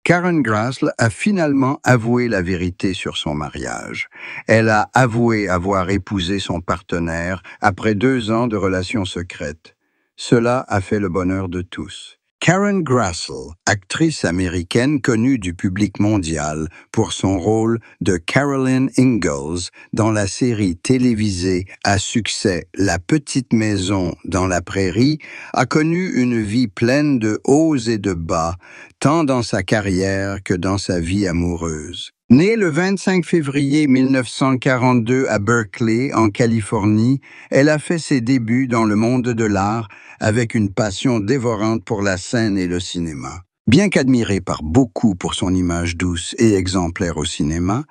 Karen Grassle a finalement avoué la vérité sur son mariage. Elle a avoué avoir épousé son partenaire après 2 ans de relations secrètes. Cela a fait le bonheur de tous. Karen Grassle, actrice américaine connue du public mondial pour son rôle de Carolyn Ingalls dans la série télévisée à succès La Petite Maison dans la Prairie, a connu une vie pleine de hauts et de bas, tant dans sa carrière que dans sa vie amoureuse. Née le 25 février 1942 à Berkeley, en Californie, elle a fait ses débuts dans le monde de l'art avec une passion dévorante pour la scène et le cinéma. Bien qu'admirée par beaucoup pour son image douce et exemplaire au cinéma,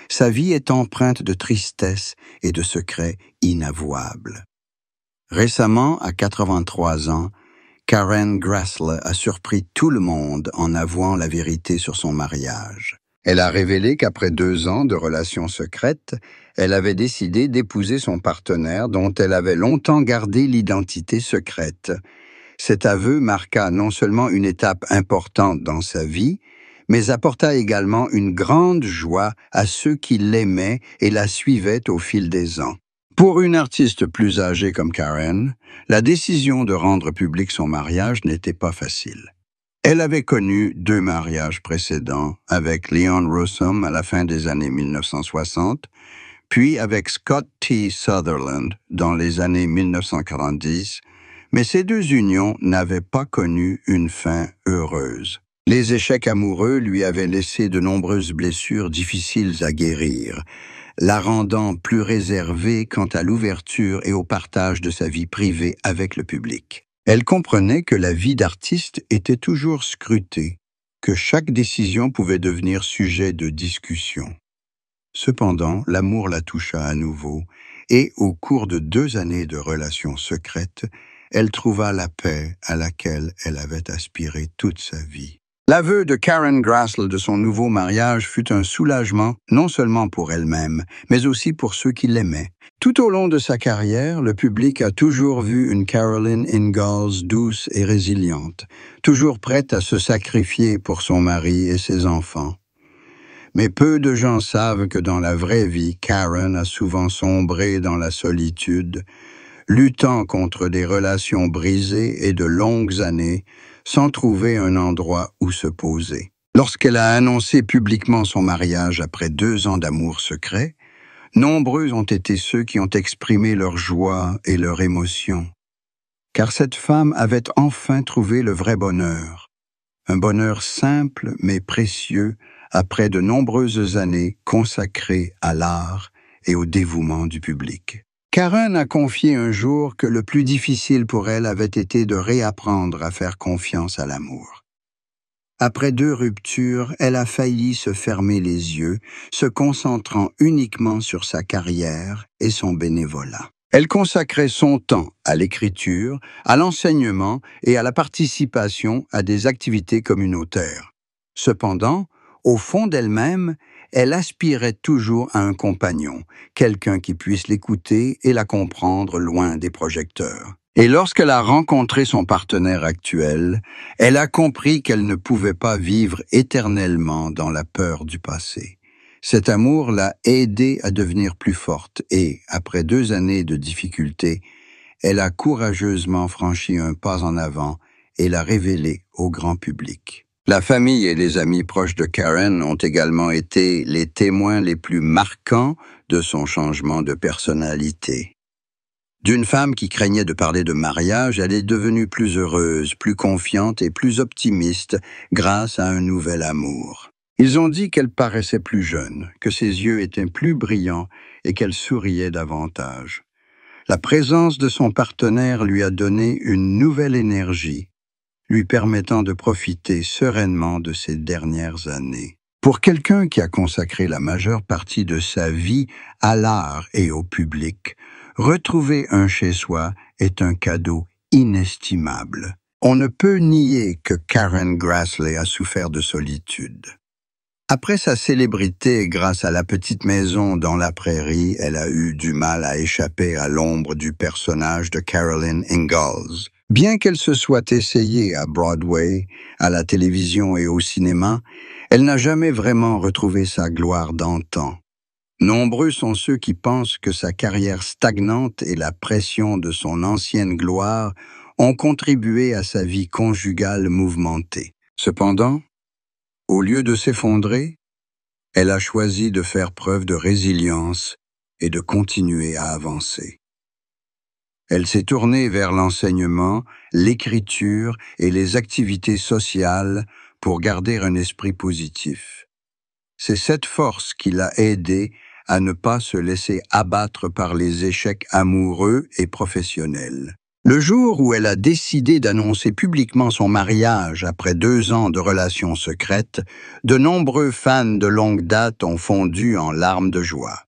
sa vie est empreinte de tristesse et de secrets inavouables. Récemment, à 83 ans, Karen Grassle a surpris tout le monde en avouant la vérité sur son mariage. Elle a révélé qu'après 2 ans de relations secrètes, elle avait décidé d'épouser son partenaire dont elle avait longtemps gardé l'identité secrète. Cet aveu marqua non seulement une étape importante dans sa vie, mais apporta également une grande joie à ceux qui l'aimaient et la suivaient au fil des ans. Pour une artiste plus âgée comme Karen, la décision de rendre public son mariage n'était pas facile. Elle avait connu 2 mariages précédents, avec Leon Rossum à la fin des années 1960, puis avec Scott T. Sutherland dans les années 1940, mais ces 2 unions n'avaient pas connu une fin heureuse. Les échecs amoureux lui avaient laissé de nombreuses blessures difficiles à guérir, la rendant plus réservée quant à l'ouverture et au partage de sa vie privée avec le public. Elle comprenait que la vie d'artiste était toujours scrutée, que chaque décision pouvait devenir sujet de discussion. Cependant, l'amour la toucha à nouveau, et au cours de 2 années de relations secrètes, elle trouva la paix à laquelle elle avait aspiré toute sa vie. L'aveu de Karen Grassle de son nouveau mariage fut un soulagement non seulement pour elle-même, mais aussi pour ceux qui l'aimaient. Tout au long de sa carrière, le public a toujours vu une Carolyn Ingalls douce et résiliente, toujours prête à se sacrifier pour son mari et ses enfants. Mais peu de gens savent que dans la vraie vie, Karen a souvent sombré dans la solitude, luttant contre des relations brisées et de longues années, sans trouver un endroit où se poser. Lorsqu'elle a annoncé publiquement son mariage après 2 ans d'amour secret, nombreux ont été ceux qui ont exprimé leur joie et leur émotion. Car cette femme avait enfin trouvé le vrai bonheur. Un bonheur simple mais précieux après de nombreuses années consacrées à l'art et au dévouement du public. Karen a confié un jour que le plus difficile pour elle avait été de réapprendre à faire confiance à l'amour. Après 2 ruptures, elle a failli se fermer les yeux, se concentrant uniquement sur sa carrière et son bénévolat. Elle consacrait son temps à l'écriture, à l'enseignement et à la participation à des activités communautaires. Cependant, au fond d'elle-même, elle aspirait toujours à un compagnon, quelqu'un qui puisse l'écouter et la comprendre loin des projecteurs. Et lorsqu'elle a rencontré son partenaire actuel, elle a compris qu'elle ne pouvait pas vivre éternellement dans la peur du passé. Cet amour l'a aidée à devenir plus forte et, après 2 années de difficultés, elle a courageusement franchi un pas en avant et l'a révélé au grand public. La famille et les amis proches de Karen ont également été les témoins les plus marquants de son changement de personnalité. D'une femme qui craignait de parler de mariage, elle est devenue plus heureuse, plus confiante et plus optimiste grâce à un nouvel amour. Ils ont dit qu'elle paraissait plus jeune, que ses yeux étaient plus brillants et qu'elle souriait davantage. La présence de son partenaire lui a donné une nouvelle énergie, lui permettant de profiter sereinement de ces dernières années. Pour quelqu'un qui a consacré la majeure partie de sa vie à l'art et au public, retrouver un chez-soi est un cadeau inestimable. On ne peut nier que Karen Grassle a souffert de solitude. Après sa célébrité grâce à La Petite Maison dans la Prairie, elle a eu du mal à échapper à l'ombre du personnage de Carolyn Ingalls. Bien qu'elle se soit essayée à Broadway, à la télévision et au cinéma, elle n'a jamais vraiment retrouvé sa gloire d'antan. Nombreux sont ceux qui pensent que sa carrière stagnante et la pression de son ancienne gloire ont contribué à sa vie conjugale mouvementée. Cependant, au lieu de s'effondrer, elle a choisi de faire preuve de résilience et de continuer à avancer. Elle s'est tournée vers l'enseignement, l'écriture et les activités sociales pour garder un esprit positif. C'est cette force qui l'a aidée à ne pas se laisser abattre par les échecs amoureux et professionnels. Le jour où elle a décidé d'annoncer publiquement son mariage après 2 ans de relations secrètes, de nombreux fans de longue date ont fondu en larmes de joie.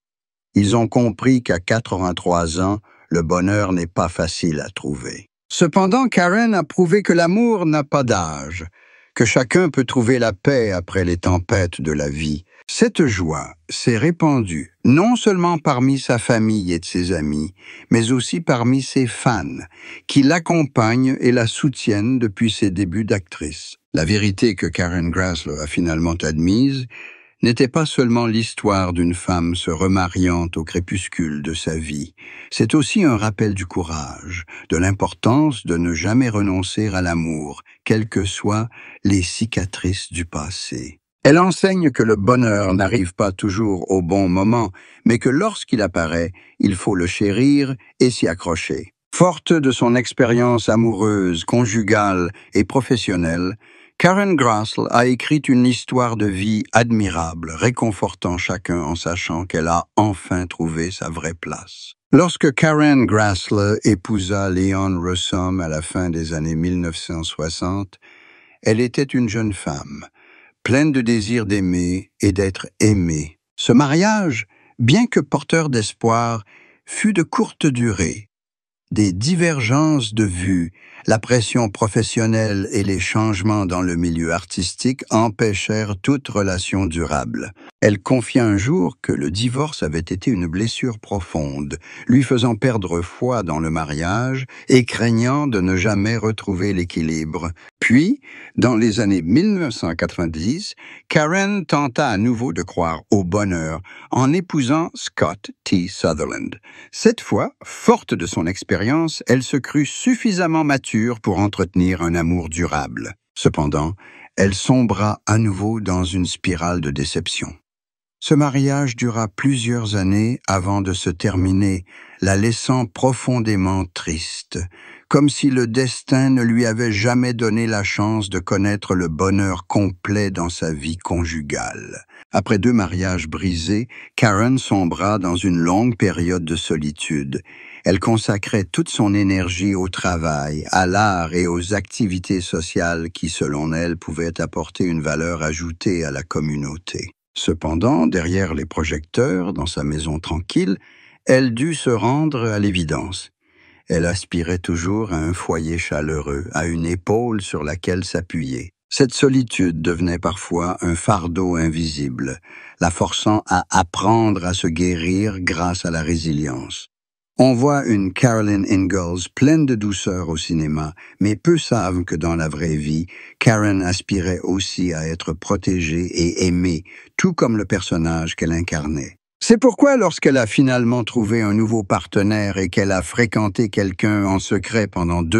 Ils ont compris qu'à 83 ans, le bonheur n'est pas facile à trouver. Cependant, Karen a prouvé que l'amour n'a pas d'âge, que chacun peut trouver la paix après les tempêtes de la vie. Cette joie s'est répandue non seulement parmi sa famille et de ses amis, mais aussi parmi ses fans, qui l'accompagnent et la soutiennent depuis ses débuts d'actrice. La vérité que Karen Grassler a finalement admise n'était pas seulement l'histoire d'une femme se remariant au crépuscule de sa vie, c'est aussi un rappel du courage, de l'importance de ne jamais renoncer à l'amour, quelles que soient les cicatrices du passé. Elle enseigne que le bonheur n'arrive pas toujours au bon moment, mais que lorsqu'il apparaît, il faut le chérir et s'y accrocher. Forte de son expérience amoureuse, conjugale et professionnelle, Karen Grassler a écrit une histoire de vie admirable, réconfortant chacun en sachant qu'elle a enfin trouvé sa vraie place. Lorsque Karen Grassler épousa Leon Rossum à la fin des années 1960, elle était une jeune femme, pleine de désir d'aimer et d'être aimée. Ce mariage, bien que porteur d'espoir, fut de courte durée. Des divergences de vues, la pression professionnelle et les changements dans le milieu artistique empêchèrent toute relation durable. Elle confia un jour que le divorce avait été une blessure profonde, lui faisant perdre foi dans le mariage et craignant de ne jamais retrouver l'équilibre. Puis, dans les années 1990, Karen tenta à nouveau de croire au bonheur en épousant Scott T. Sutherland. Cette fois, forte de son expérience, elle se crut suffisamment mature pour entretenir un amour durable. Cependant, elle sombra à nouveau dans une spirale de déception. Ce mariage dura plusieurs années avant de se terminer, la laissant profondément triste, comme si le destin ne lui avait jamais donné la chance de connaître le bonheur complet dans sa vie conjugale. Après 2 mariages brisés, Karen sombra dans une longue période de solitude. Elle consacrait toute son énergie au travail, à l'art et aux activités sociales qui, selon elle, pouvaient apporter une valeur ajoutée à la communauté. Cependant, derrière les projecteurs, dans sa maison tranquille, elle dut se rendre à l'évidence. Elle aspirait toujours à un foyer chaleureux, à une épaule sur laquelle s'appuyer. Cette solitude devenait parfois un fardeau invisible, la forçant à apprendre à se guérir grâce à la résilience. On voit une Caroline Ingalls pleine de douceur au cinéma, mais peu savent que dans la vraie vie, Karen aspirait aussi à être protégée et aimée, tout comme le personnage qu'elle incarnait. C'est pourquoi lorsqu'elle a finalement trouvé un nouveau partenaire et qu'elle a fréquenté quelqu'un en secret pendant 2